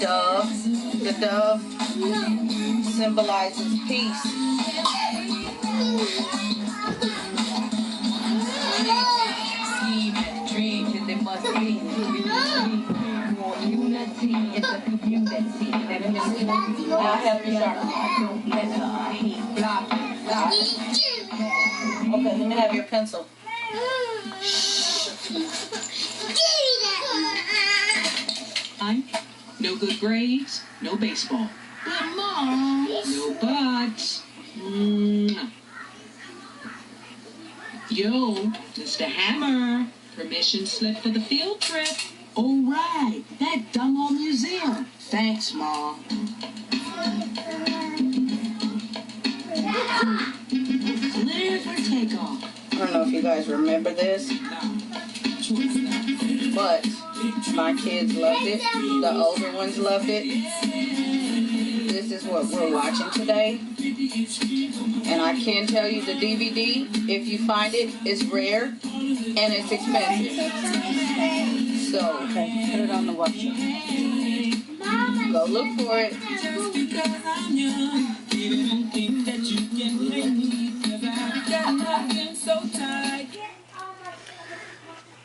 dove. The dove symbolizes peace. I'll help you sharpen. Okay, let me have your pencil. No good grades, no baseball. But Mom, no buts. Yo, Mr. Hammer, permission slip for the field trip. Oh, right, that dumb old museum. Thanks, Mom. Clear for takeoff. I don't know if you guys remember this, but my kids loved it. The older ones loved it. This is what we're watching today. And I can tell you the DVD, if you find it, is rare and it's expensive. So, okay, put it on the washer. Go look for it.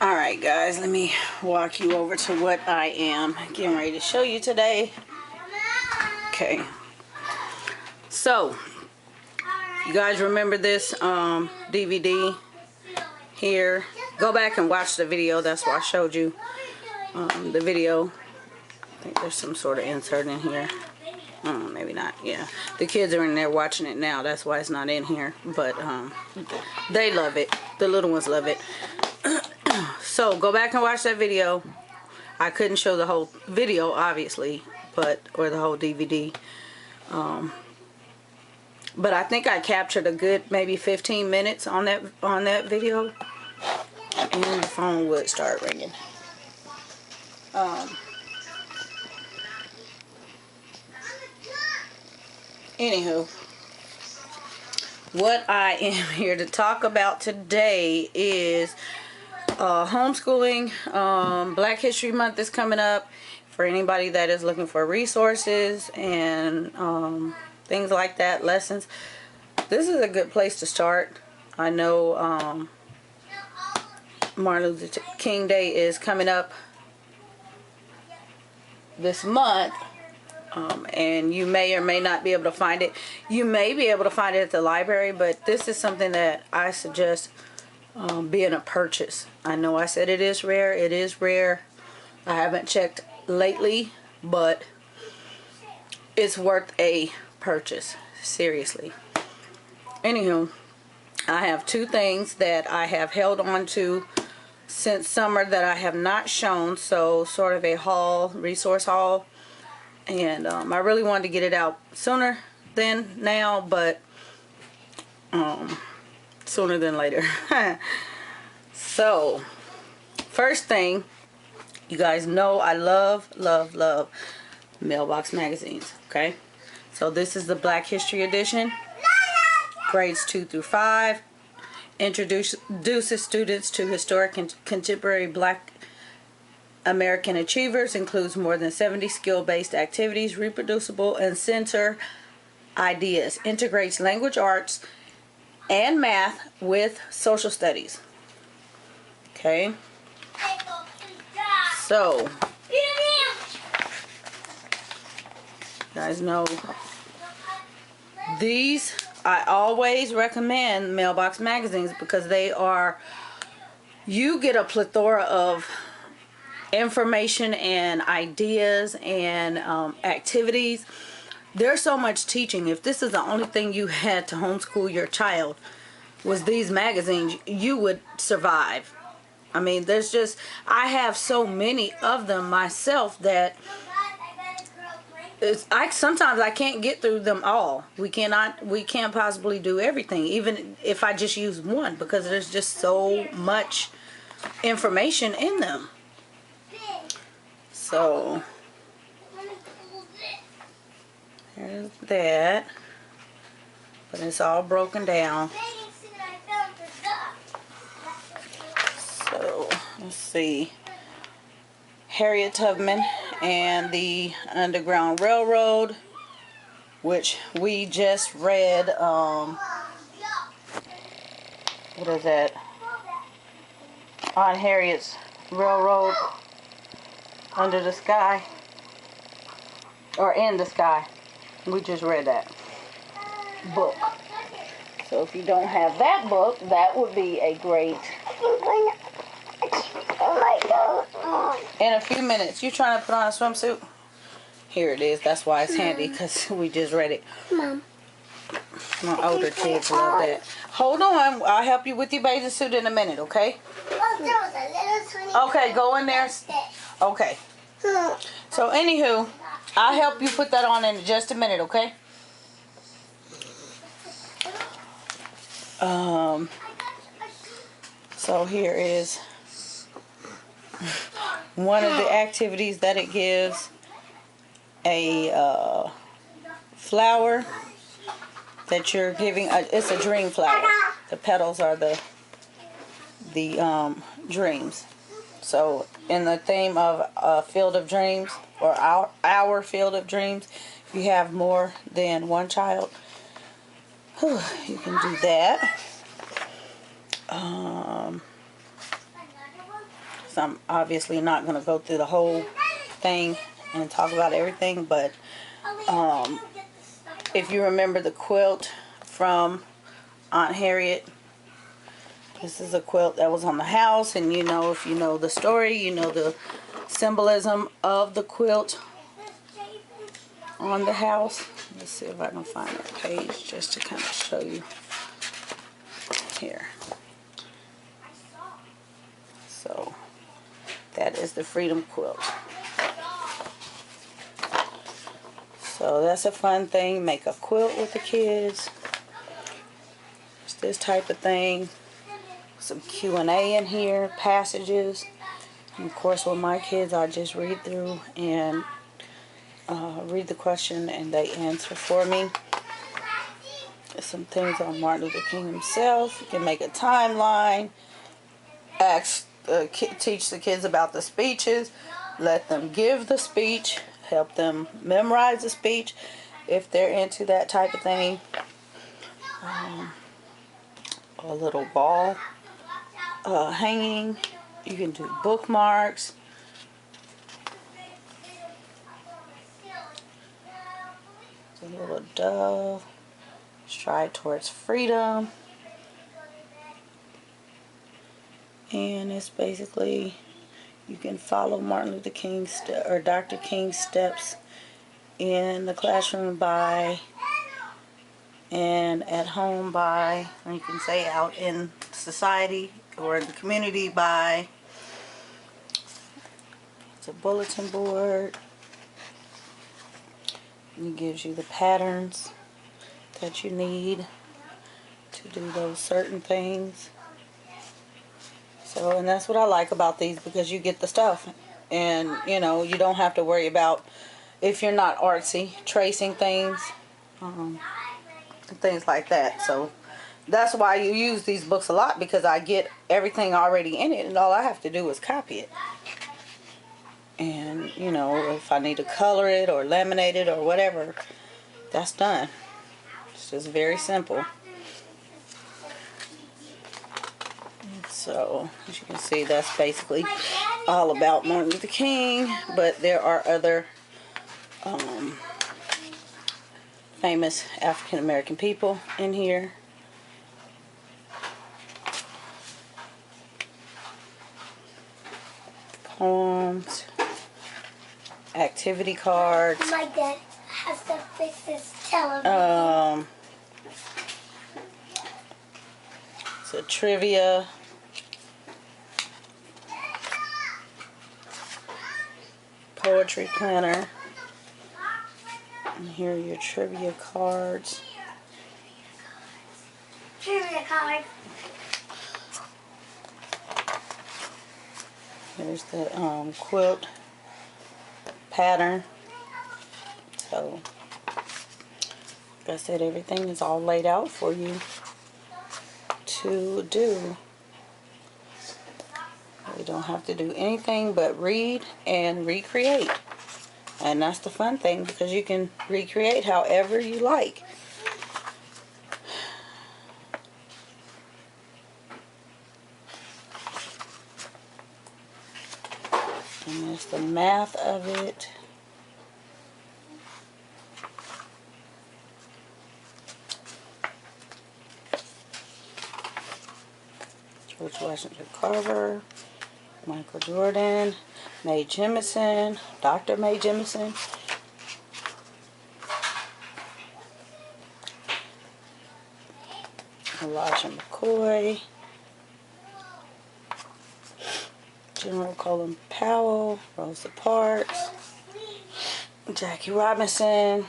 Alright guys, let me walk you over to what I am getting ready to show you today. Okay. So, you guys remember this DVD here? Go back and watch the video. That's why I showed you the video. I think there's some sort of insert in here. Maybe not. Yeah, the kids are in there watching it now. That's why it's not in here. But they love it. The little ones love it. So go back and watch that video. I couldn't show the whole video, obviously, or the whole DVD. But I think I captured a good maybe 15 minutes on that video, and the phone would start ringing. Anywho, what I am here to talk about today is homeschooling. Black History Month is coming up. For anybody that is looking for resources and things like that, lessons, this is a good place to start. I know Martin Luther King Day is coming up this month, and you may or may not be able to find it. You may be able to find it at the library, but this is something that I suggest being a purchase. I know I said it is rare. It is rare. I haven't checked lately, but it's worth a purchase. Seriously. Anywho, I have two things that I have held on to since summer that I have not shown, so sort of a haul, resource haul, and I really wanted to get it out sooner than now, but sooner than later. So, first thing, you guys know I love Mailbox magazines, okay? So this is the Black History edition, grades 2 through 5. Introduces students to historic and contemporary Black American achievers. Includes more than 70 skill-based activities, reproducible and center ideas. Integrates language arts and math with social studies. Okay. So, you guys know these. I always recommend Mailbox magazines because they are, you get a plethora of information and ideas and activities. There's so much teaching. If this is the only thing you had to homeschool your child was these magazines, you would survive. I mean, there's just, I have so many of them myself that sometimes I can't get through them all. We can't possibly do everything, even if I just use one, because there's just so much information in them. So there's that, but it's all broken down. So let's see. Harriet Tubman and the Underground Railroad, which we just read. What is that? Aunt Harriet's Railroad Under the Sky, or In the Sky. We just read that book. So if you don't have that book, that would be a great. In a few minutes. You trying to put on a swimsuit? Here it is. That's why it's handy, because we just read it. Mom. My older kids love that. Hold on. I'll help you with your bathing suit in a minute, okay? Okay, go in there. Okay. So, anywho, I'll help you put that on in just a minute, okay? So here is one of the activities that it gives. A flower that you're giving. It's a dream flower. The petals are the dreams. So in the theme of a field of dreams, or our field of dreams, if you have more than one child, you can do that. So I'm obviously not going to go through the whole thing and talk about everything, but if you remember the quilt from Aunt Harriet, this is a quilt that was on the house, and you know, if you know the story, you know the symbolism of the quilt on the house. Let's see if I can find that page just to kind of show you here. So that is the Freedom Quilt. So that's a fun thing. Make a quilt with the kids. It's this type of thing. Some Q&A in here, passages. And of course, with my kids, I just read through and read the question and they answer for me. There's some things on Martin Luther King himself. You can make a timeline. Teach the kids about the speeches. Let them give the speech. Help them memorize the speech if they're into that type of thing. A little ball hanging. You can do bookmarks. A little dove. Stride towards freedom. And it's basically, you can follow Martin Luther King's or Dr. King's steps in the classroom by, and at home by, or you can say out in society or in the community by. It's a bulletin board. And it gives you the patterns that you need to do those certain things. So, and that's what I like about these, because you get the stuff, and you know, you don't have to worry about, if you're not artsy, tracing things and things like that. So that's why you use these books a lot, because I get everything already in it and all I have to do is copy it. And you know, if I need to color it or laminate it or whatever, that's done. It's just very simple. So, as you can see, that's basically all about Martin Luther King, but there are other famous African American people in here. Poems, activity cards. My dad has to fix his television. It's a trivia. Poetry planner. And here are your trivia cards. Trivia card. There's the quilt pattern. So, like I said, everything is all laid out for you to do. You don't have to do anything but read and recreate. And that's the fun thing, because you can recreate however you like. And there's the math of it. George Washington Carver, Michael Jordan, Mae Jemison, Dr. Mae Jemison. Elijah McCoy, General Colin Powell, Rosa Parks, Jackie Robinson,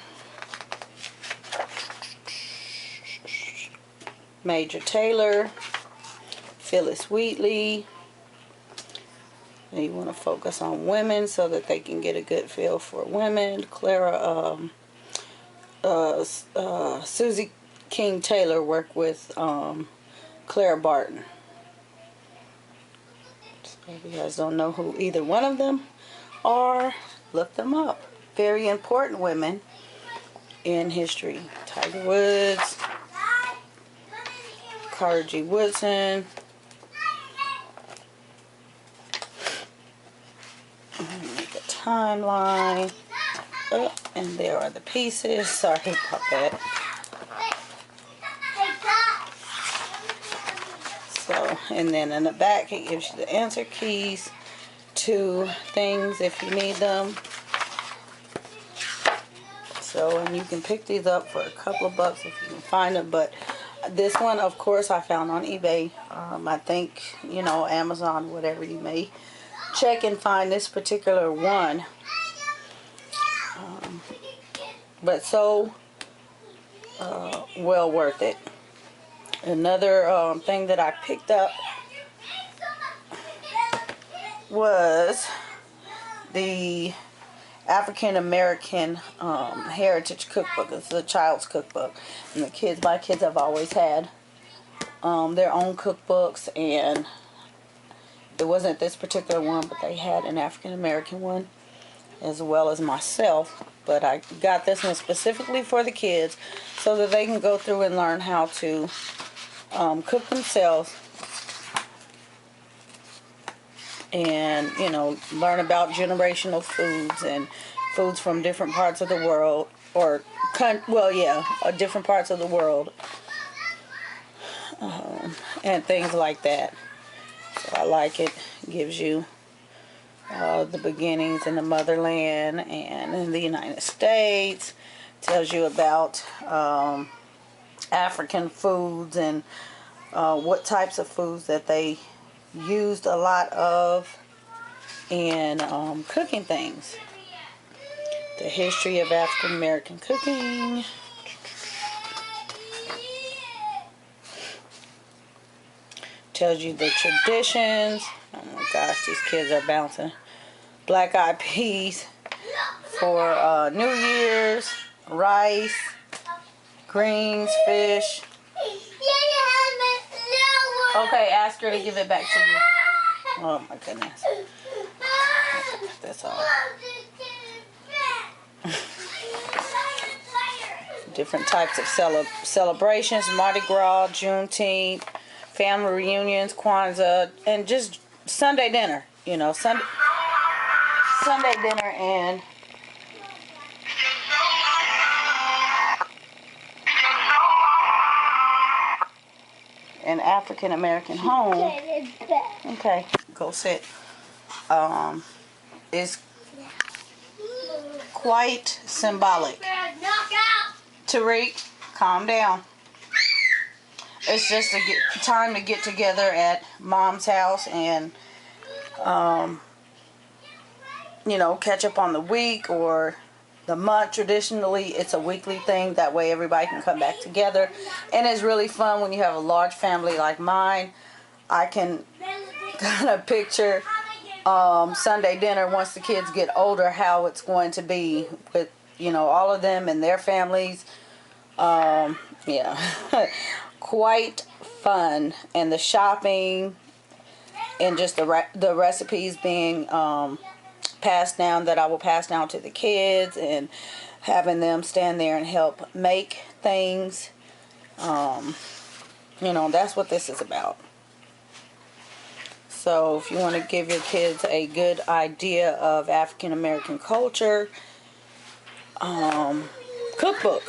Major Taylor, Phyllis Wheatley. And you want to focus on women so that they can get a good feel for women. Susie King Taylor worked with Clara Barton. So if you guys don't know who either one of them are, look them up. Very important women in history. Tiger Woods, Carter G. Woodson. Make a timeline. Oh, and there are the pieces. Sorry about that. So, and then in the back it gives you the answer keys to things if you need them. So, and you can pick these up for a couple of bucks if you can find them. But this one, of course, I found on eBay. I think, you know, Amazon, whatever you may check and find this particular one. But so well worth it. Another thing that I picked up was the African American Heritage Cookbook. It's a child's cookbook, and my kids have always had their own cookbooks, and it wasn't this particular one, but they had an African American one as well as myself. But I got this one specifically for the kids so that they can go through and learn how to cook themselves, and, you know, learn about generational foods and foods from different parts of the world, or different parts of the world, and things like that. So I like it. It gives you the beginnings in the motherland and in the United States. Tells you about African foods and what types of foods that they used a lot of in cooking things. The history of African American cooking. Tells you the traditions. Oh my gosh, these kids are bouncing. Black eyed peas for New Year's, rice, greens, fish. Okay, ask her to give it back to you. Oh my goodness. That's all. Different types of celebrations, Mardi Gras, Juneteenth, family reunions, Kwanzaa, and just Sunday dinner. You know, Sunday dinner and an African American home. Okay, go sit. Is quite symbolic. Tariq, calm down. It's just time to get together at Mom's house and you know, catch up on the week or the month. Traditionally, it's a weekly thing. That way everybody can come back together. And it's really fun when you have a large family like mine. I can kind of picture Sunday dinner once the kids get older, how it's going to be with, you know, all of them and their families. Yeah, quite fun. And the shopping and just the recipes being passed down, that I will pass down to the kids, and having them stand there and help make things. You know, that's what this is about. So if you want to give your kids a good idea of African American culture, Cookbook,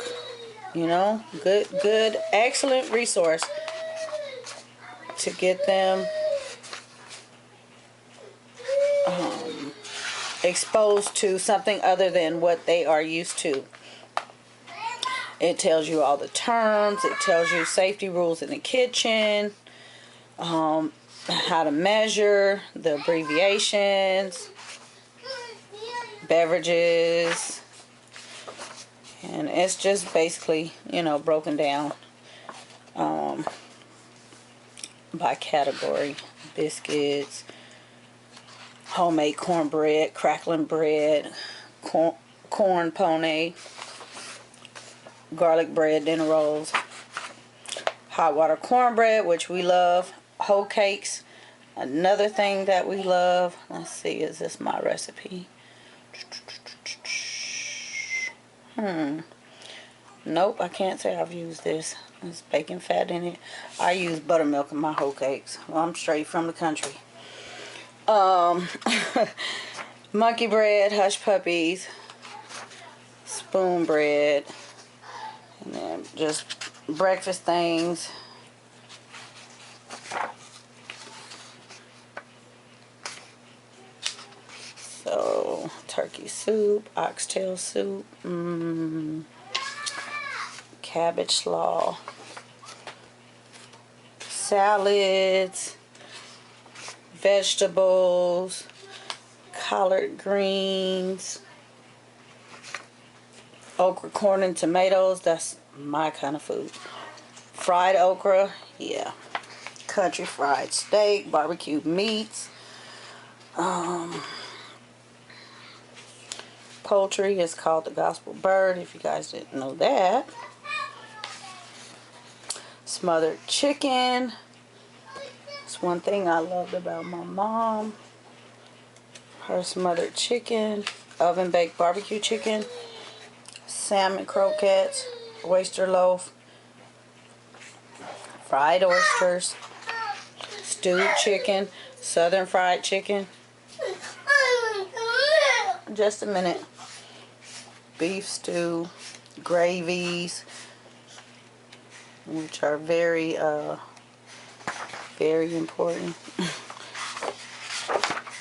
you know, good, excellent resource to get them exposed to something other than what they are used to. It tells you all the terms. It tells you safety rules in the kitchen, how to measure, the abbreviations, beverages, and it's just basically, you know, broken down by category. Biscuits, homemade cornbread, crackling bread, corn pone, garlic bread, dinner rolls, hot water cornbread, which we love, hoe cakes, another thing that we love. Let's see, is this my recipe? Nope, I can't say I've used this. There's bacon fat in it. I use buttermilk in my hoe cakes. Well, I'm straight from the country. Monkey bread, hush puppies, spoon bread, and then just breakfast things. So, turkey soup, oxtail soup, cabbage slaw, salads, vegetables, collard greens, okra, corn, and tomatoes. That's my kind of food. Fried okra, yeah. Country fried steak, barbecue meats. Poultry is called the gospel bird, if you guys didn't know that. Smothered chicken. It's one thing I loved about my mom. Her smothered chicken, oven baked barbecue chicken, salmon croquettes, oyster loaf, fried oysters, stewed chicken, southern fried chicken. Just a minute. Beef stew, gravies, which are very important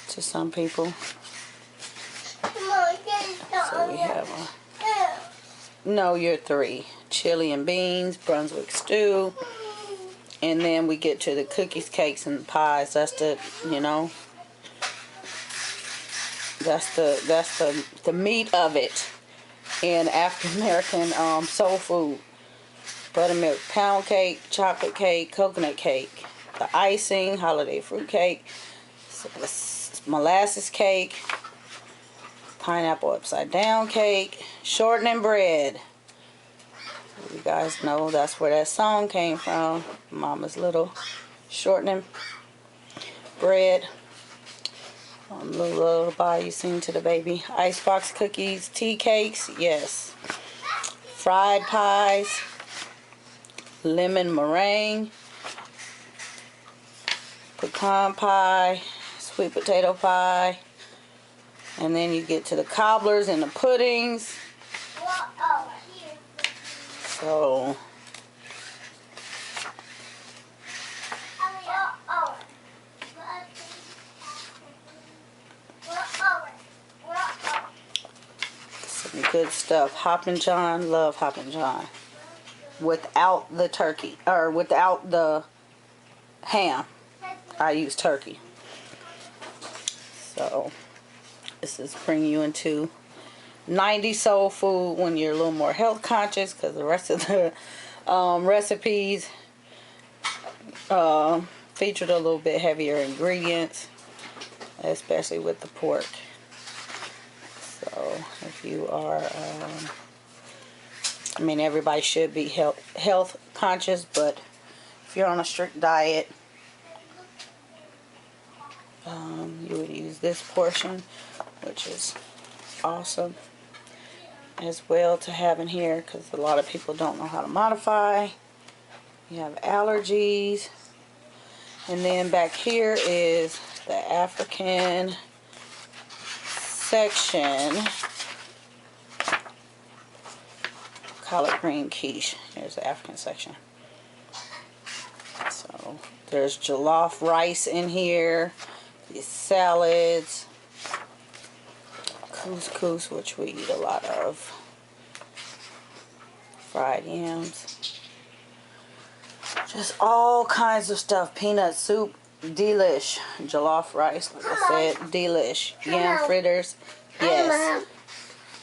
to some people. So we have no, you're 3. Chili and beans, Brunswick stew, and then we get to the cookies, cakes, and pies. That's the, you know, that's the meat of it in African American soul food. Buttermilk pound cake, chocolate cake, coconut cake, the icing, holiday fruit cake, molasses cake, pineapple upside down cake, shortening bread. You guys know that's where that song came from. Mama's Little Shortening Bread. Little lullaby you sing to the baby. Icebox cookies, tea cakes, yes. Fried pies, lemon meringue, pecan pie, sweet potato pie, and then you get to the cobblers and the puddings. So some good stuff. Hoppin' John, love Hoppin' John. Without the turkey, or without the ham, I use turkey. So this is bringing you into 90s soul food when you're a little more health conscious, because the rest of the recipes featured a little bit heavier ingredients, especially with the pork. So if you are I mean, everybody should be health conscious, but if you're on a strict diet, you would use this portion. which is awesome as well to have in here because a lot of people don't know how to modify. You have allergies. And then back here is the African section. Collard green quiche. Here's the African section. So there's jollof rice in here. These salads. Couscous, which we eat a lot of. Fried yams. Just all kinds of stuff. Peanut soup. Delish. Jollof rice, like I said. Delish. Yam fritters. Yes.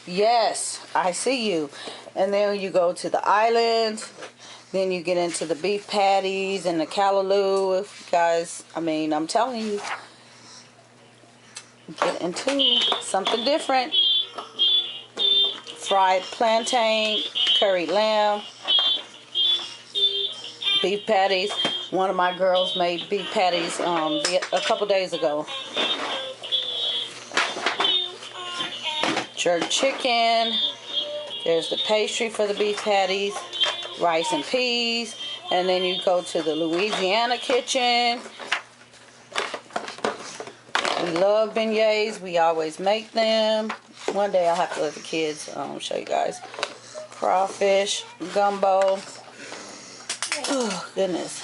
Yes, I see you. And then you go to the island. Then you get into the beef patties and the callaloo. If you guys, I mean, I'm telling you, get into something different. Fried plantain, curried lamb, beef patties. One of my girls made beef patties a couple days ago. Jerk chicken. There's the pastry for the beef patties, rice and peas, and then you go to the Louisiana kitchen. We love beignets. We always make them. One day I'll have to let the kids show you guys. Crawfish, gumbo. Oh, goodness.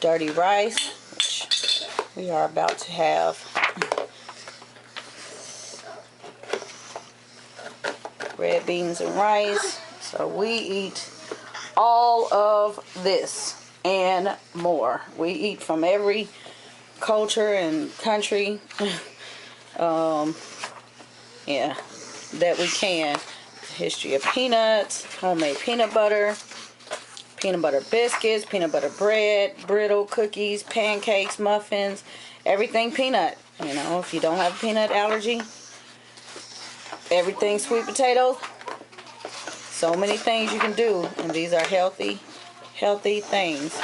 Dirty rice, which we are about to have. Red beans and rice. So we eat all of this and more. We eat from every culture and country yeah, that we can. History of peanuts, homemade peanut butter biscuits, peanut butter bread, brittle cookies, pancakes, muffins, everything peanut. You know, if you don't have a peanut allergy, everything sweet potatoes. So many things you can do, and these are healthy things.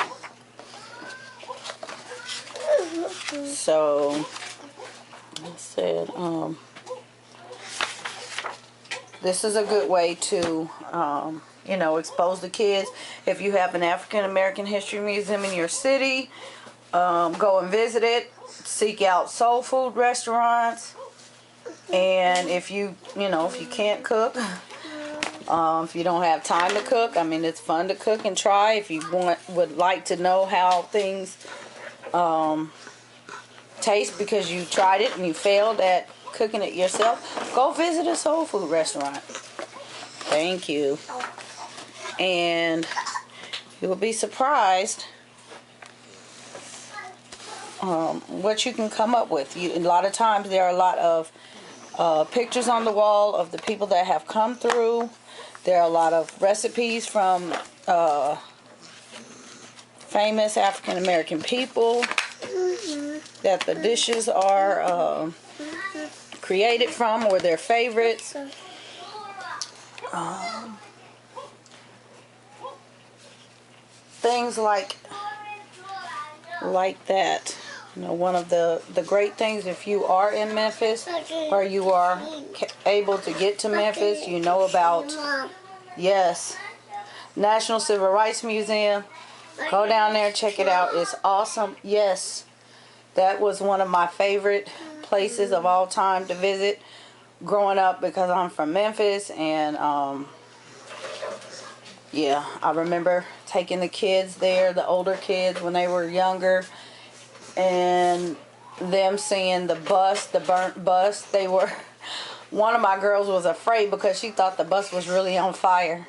So I said, this is a good way to, you know, expose the kids. If you have an African American History Museum in your city, go and visit it. Seek out soul food restaurants. And if you can't cook, if you don't have time to cook, I mean, it's fun to cook and try. If you would like to know how things taste because you tried it and you failed at cooking it yourself, go visit a soul food restaurant. Thank you. And you will be surprised what you can come up with. A lot of times there are a lot of pictures on the wall of the people that have come through. There are a lot of recipes from famous African American people that the dishes are created from, or their favorites. Things like that. You know, one of the great things, if you are in Memphis or you are able to get to Memphis, you know about, yes, National Civil Rights Museum. Go down there, check it out. It's awesome. Yes, that was one of my favorite places of all time to visit growing up, because I'm from Memphis. And yeah, I remember taking the kids there, the older kids, when they were younger, and them seeing the bus, the burnt bus. They were, one of my girls was afraid because she thought the bus was really on fire.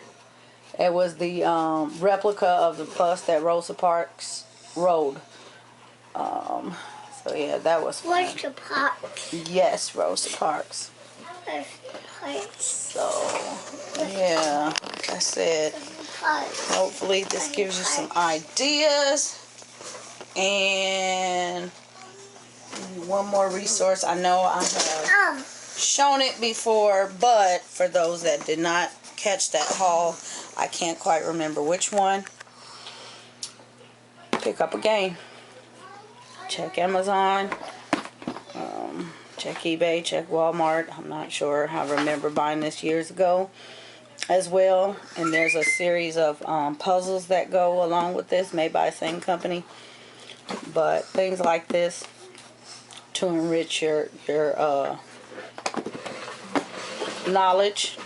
It was the replica of the bus that Rosa Parks rode. So yeah, that was fun. Rosa Parks. Yes, Rosa Parks. So yeah, like I said, hopefully this gives you some ideas. And one more resource. I know I have shown it before, but for those that did not catch that haul, I can't quite remember which one. Pick up a game. Check Amazon. Check eBay, check Walmart. I'm not sure. I remember buying this years ago as well. And there's a series of puzzles that go along with this, made by the same company. But things like this to enrich your knowledge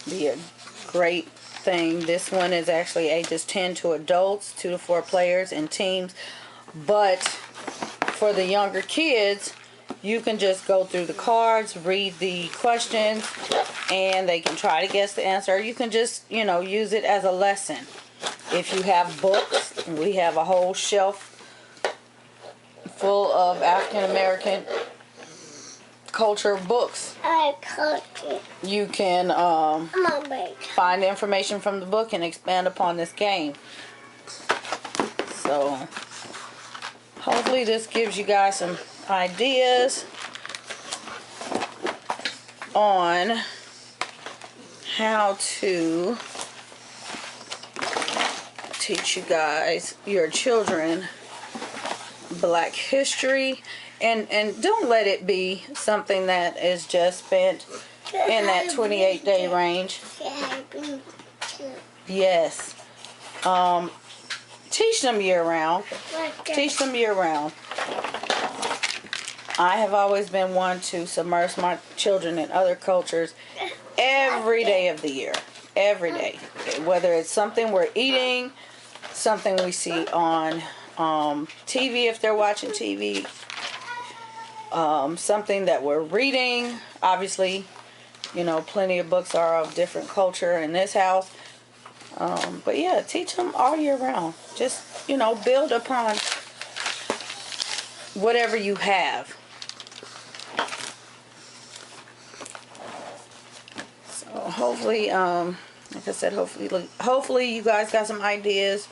be a great thing. This one is actually ages 10 to adults, 2 to 4 players in teams. But for the younger kids, you can just go through the cards, read the questions, and they can try to guess the answer. You can just, use it as a lesson. If you have books, we have a whole shelf full of African American culture books. I cook. You can find information from the book and expand upon this game. So hopefully this gives you guys some ideas on how to teach you guys, your children, Black history. And don't let it be something that is just spent in that 28-day range. Yes. Teach them year-round. Teach them year-round. I have always been one to submerge my children in other cultures every day of the year. Every day. Whether it's something we're eating, something we see on TV if they're watching TV, something that we're reading. Obviously, plenty of books are of different culture in this house. But yeah, teach them all year round. Just, build upon whatever you have. So hopefully, like I said, hopefully you guys got some ideas.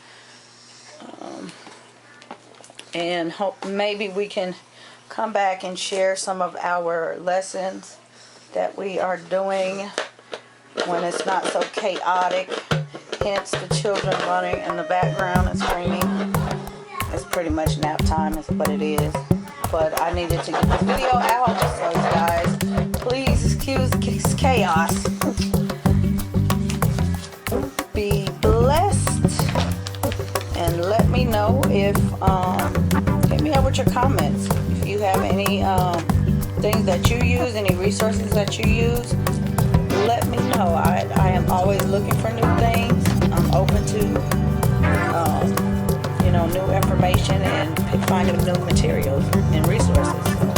And maybe we can come back and share some of our lessons that we are doing when it's not so chaotic. Hence the children running in the background and screaming. It's pretty much nap time is what it is. But I needed to get this video out, so you guys, please excuse the chaos. Be blessed, and let me know if hit me up with your comments. If you have any things that you use, any resources that you use, let me know. I am always looking for new things. I'm open to new information and finding new materials and resources. So